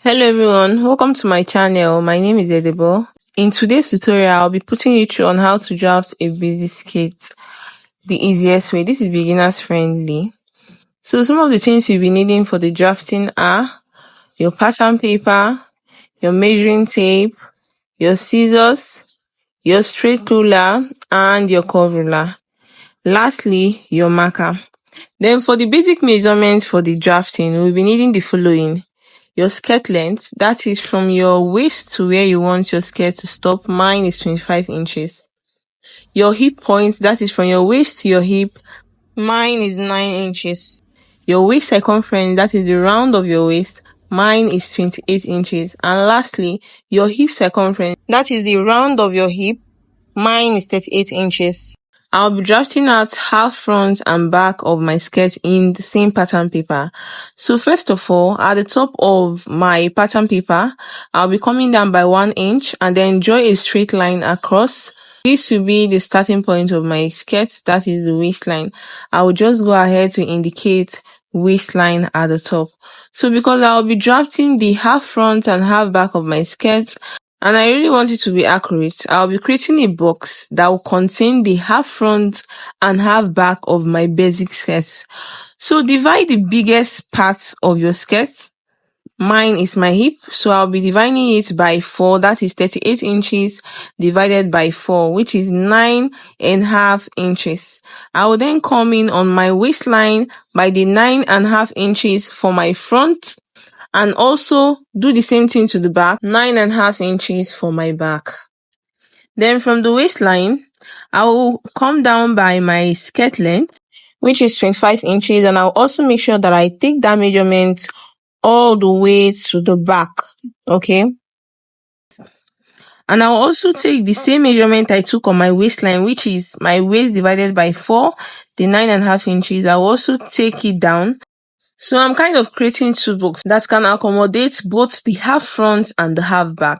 Hello everyone, welcome to my channel. My name is Edibo. In today's tutorial, I'll be putting you through on how to draft a basic skit the easiest way. This is beginners friendly. So some of the things you'll be needing for the drafting are your pattern paper, your measuring tape, your scissors, your straight ruler, and your curve ruler. Lastly, your marker. Then for the basic measurements for the drafting, we'll be needing the following. Your skirt length, that is from your waist to where you want your skirt to stop. Mine is 25 inches. Your hip point, that is from your waist to your hip. Mine is 9 inches. Your waist circumference, that is the round of your waist. Mine is 28 inches. And lastly, your hip circumference, that is the round of your hip. Mine is 38 inches. I'll be drafting out half front and back of my skirt in the same pattern paper. So first of all, at the top of my pattern paper, I'll be coming down by 1 inch and then draw a straight line across. This will be the starting point of my skirt, that is the waistline. I will just go ahead to indicate waistline at the top. So because I'll be drafting the half front and half back of my skirt, and I really want it to be accurate, I'll be creating a box that will contain the half front and half back of my basic skirt. So divide the biggest part of your skirt. Mine is my hip, so I'll be dividing it by 4, that is 38 inches divided by 4, which is 9.5 inches. I will then come in on my waistline by the 9.5 inches for my front, and also do the same thing to the back, 9.5 inches for my back. Then from the waistline, I will come down by my skirt length, which is 25 inches, and I'll also make sure that I take that measurement all the way to the back, okay? And I'll also take the same measurement I took on my waistline, which is my waist divided by 4, the 9.5 inches. I'll also take it down. So I'm kind of creating two books that can accommodate both the half front and the half back.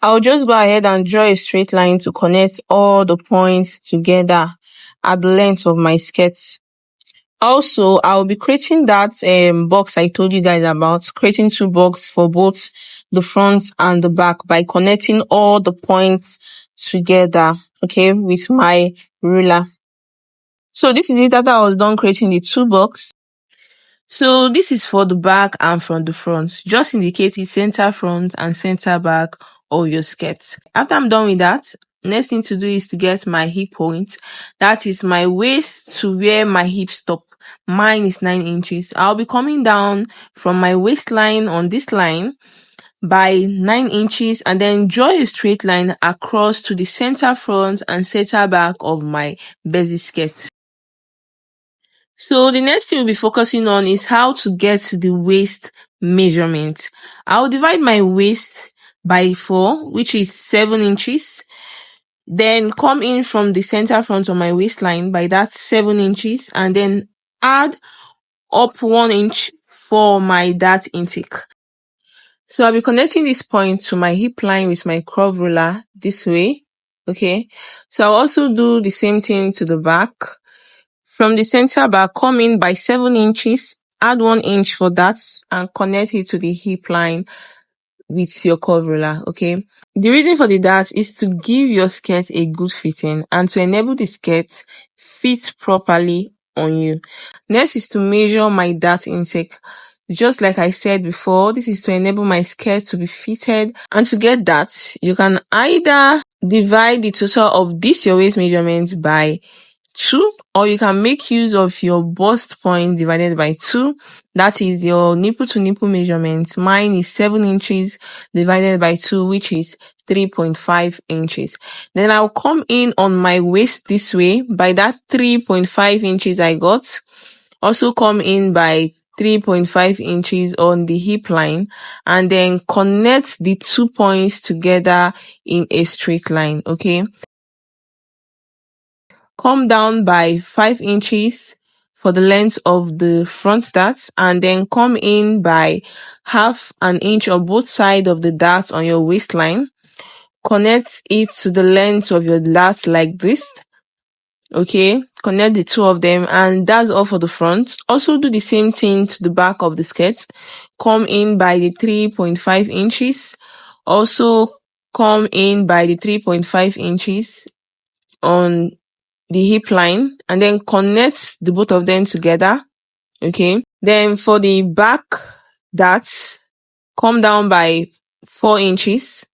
I'll just go ahead and draw a straight line to connect all the points together at the length of my skirt. Also, I'll be creating that box I told you guys about, creating two boxes for both the front and the back by connecting all the points together, okay, with my ruler. So this is it after I was done creating the two boxes. So this is for the back and from the front. Just indicate the center front and center back of your skirt. After I'm done with that, next thing to do is to get my hip point. That is my waist to where my hip stop. Mine is 9 inches. I'll be coming down from my waistline on this line by 9 inches and then draw a straight line across to the center front and center back of my basic skirt. So the next thing we'll be focusing on is how to get the waist measurement. I'll divide my waist by 4, which is 7 inches. Then come in from the center front of my waistline by that 7 inches and then add up 1 inch for my dart intake. So I'll be connecting this point to my hip line with my curve ruler this way. Okay. So I'll also do the same thing to the back. From the center back, come in by 7 inches, add 1 inch for that, and connect it to the hip line with your curve ruler, okay? The reason for the dart is to give your skirt a good fitting and to enable the skirt fit properly on you. Next is to measure my dart intake. Just like I said before, this is to enable my skirt to be fitted. And to get that, you can either divide the total of this your waist measurement by 2, or you can make use of your bust point divided by 2. That is your nipple to nipple measurement. Mine is 7 inches divided by 2, which is 3.5 inches. Then I'll come in on my waist this way by that 3.5 inches I got. Also come in by 3.5 inches on the hip line and then connect the 2 points together in a straight line, okay? Come down by 5 inches for the length of the front dart and then come in by half an inch on both sides of the dart on your waistline. Connect it to the length of your dart like this. Okay, connect the two of them, and that's all for the front. Also do the same thing to the back of the skirt. Come in by the 3.5 inches. Also come in by the 3.5 inches on the hip line, and then connect the both of them together. Okay, then for the back darts, come down by 4 inches,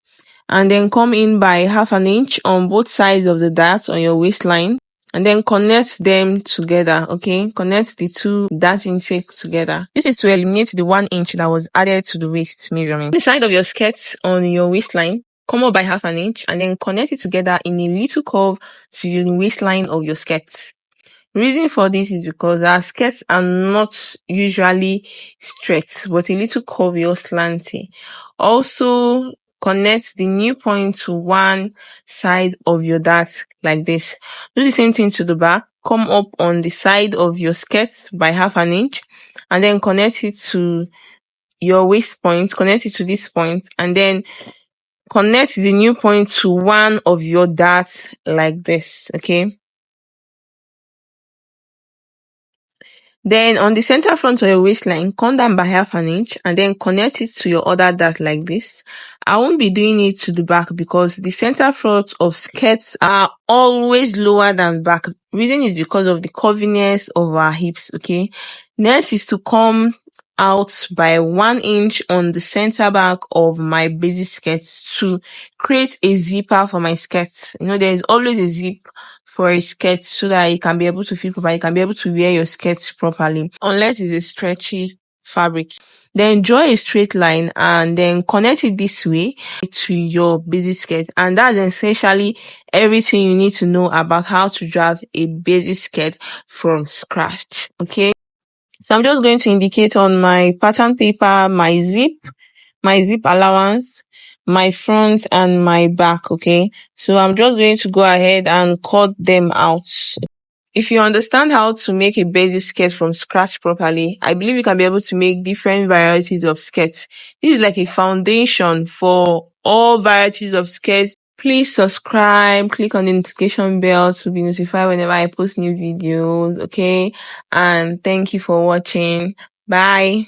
and then come in by half an inch on both sides of the dart on your waistline, and then connect them together. Okay, connect the two dart intake together. This is to eliminate the 1 inch that was added to the waist measurement. The side of your skirt on your waistline, come up by half an inch, and then connect it together in a little curve to the waistline of your skirt. Reason for this is because our skirts are not usually straight, but a little curvy or slanty. Also, connect the new point to one side of your dart like this. Do the same thing to the back. Come up on the side of your skirt by half an inch, and then connect it to your waist point, connect it to this point, and then connect the new point to one of your darts like this. Okay. Then on the center front of your waistline, come down by half an inch and then connect it to your other dart like this. I won't be doing it to the back because the center front of skirts are always lower than back. Reason is because of the curviness of our hips, okay? Next is to come out by 1 inch on the center back of my basic skirt to create a zipper for my skirt. You know, there is always a zip for a skirt so that you can be able to fit properly, you can be able to wear your skirt properly, unless it's a stretchy fabric. Then draw a straight line and then connect it this way to your basic skirt, and that's essentially everything you need to know about how to draft a basic skirt from scratch. Okay, so I'm just going to indicate on my pattern paper my zip allowance, my front and my back. Okay, so I'm just going to go ahead and cut them out. If you understand how to make a basic skirt from scratch properly, I believe you can be able to make different varieties of skirts. This is like a foundation for all varieties of skirts. Please subscribe, click on the notification bell to be notified whenever I post new videos, okay? And thank you for watching. Bye.